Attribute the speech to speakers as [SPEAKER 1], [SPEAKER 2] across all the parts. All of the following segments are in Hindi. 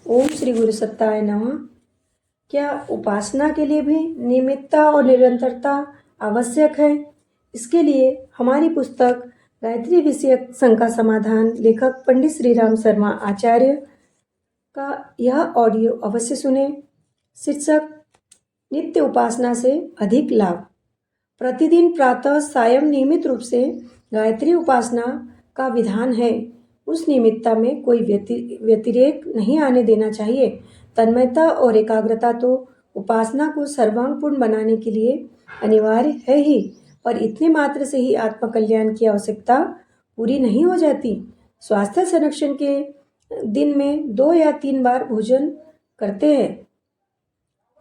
[SPEAKER 1] ओम श्री गुरु सत्ताय नमः। क्या उपासना के लिए भी नियमितता और निरंतरता आवश्यक है? इसके लिए हमारी पुस्तक गायत्री विषयक शंका समाधान लेखक पंडित श्री राम शर्मा आचार्य का यह ऑडियो अवश्य सुने। शीर्षक: नित्य उपासना से अधिक लाभ। प्रतिदिन प्रातः सायं नियमित रूप से गायत्री उपासना का विधान है। उस नियमितता में कोई व्यतिरेक नहीं आने देना चाहिए। तन्मयता और एकाग्रता तो उपासना को सर्वांगपूर्ण बनाने के लिए अनिवार्य है ही, पर इतने मात्र से ही आत्मकल्याण की आवश्यकता पूरी नहीं हो जाती। स्वास्थ्य संरक्षण के दिन में 2 या 3 बार भोजन करते हैं।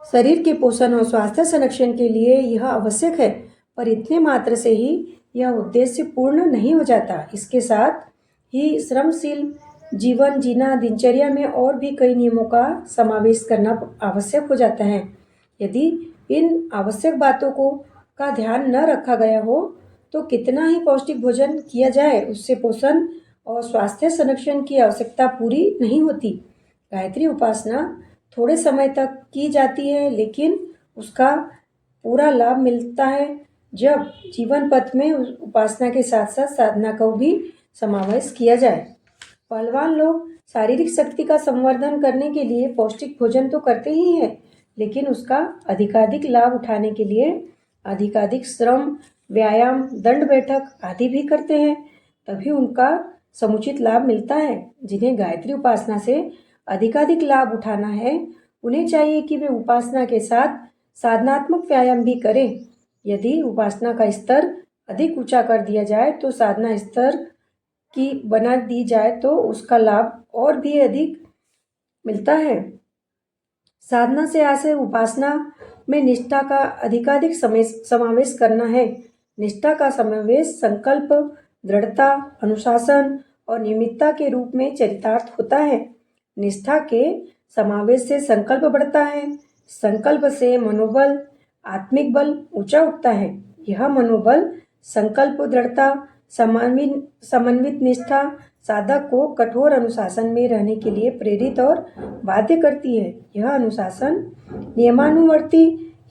[SPEAKER 1] शरीर के पोषण और स्वास्थ्य संरक्षण के लिए यह आवश्यक है, पर इतने मात्र से ही यह उद्देश्य पूर्ण नहीं हो जाता। इसके साथ ही श्रमशील जीवन जीना, दिनचर्या में और भी कई नियमों का समावेश करना आवश्यक हो जाता है। यदि इन आवश्यक बातों का ध्यान न रखा गया हो तो कितना ही पौष्टिक भोजन किया जाए, उससे पोषण और स्वास्थ्य संरक्षण की आवश्यकता पूरी नहीं होती। गायत्री उपासना थोड़े समय तक की जाती है, लेकिन उसका पूरा लाभ मिलता है जब जीवन पथ में उपासना के साथ साथ साधना का भी समावेश किया जाए। पहलवान लोग शारीरिक शक्ति का संवर्धन करने के लिए पौष्टिक भोजन तो करते ही हैं, लेकिन उसका अधिकाधिक लाभ उठाने के लिए अधिकाधिक श्रम, व्यायाम, दंड बैठक आदि भी करते हैं, तभी उनका समुचित लाभ मिलता है। जिन्हें गायत्री उपासना से अधिकाधिक लाभ उठाना है, उन्हें चाहिए कि वे उपासना के साथ साधनात्मक व्यायाम भी करें। यदि उपासना का स्तर अधिक ऊंचा कर दिया जाए तो साधना स्तर की बना दी जाए तो उसका लाभ और भी अधिक मिलता है। साधना से आशय उपासना में निष्ठा का अधिकाधिक समावेश करना है। निष्ठा का समावेश संकल्प, दृढ़ता, अनुशासन और नियमितता के रूप में चरितार्थ होता है। निष्ठा के समावेश से संकल्प बढ़ता है। संकल्प से मनोबल, आत्मिक बल ऊंचा उठता है। यह मनोबल, संकल्प, दृढ़ता, समन्वित निष्ठा साधक को कठोर अनुशासन में रहने के लिए प्रेरित और बाध्य करती है। यह अनुशासन नियमानुवर्ती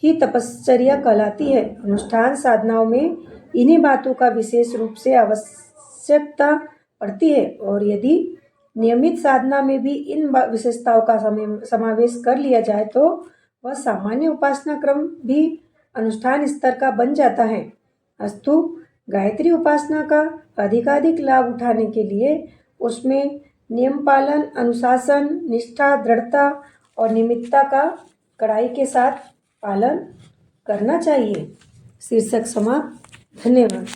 [SPEAKER 1] ही तपश्चर्या कहलाती है। अनुष्ठान साधनाओं में इन्हीं बातों का विशेष रूप से आवश्यकता पड़ती है, और यदि नियमित साधना में भी इन विशेषताओं का समावेश कर लिया जाए तो वह सामान्य उपासना क्रम भी अनुष्ठान स्तर का बन जाता है। अस्तु, गायत्री उपासना का अधिकाधिक लाभ उठाने के लिए उसमें नियम पालन, अनुशासन, निष्ठा, दृढ़ता और नियमितता का कड़ाई के साथ पालन करना चाहिए। शीर्षक समाप्त। धन्यवाद।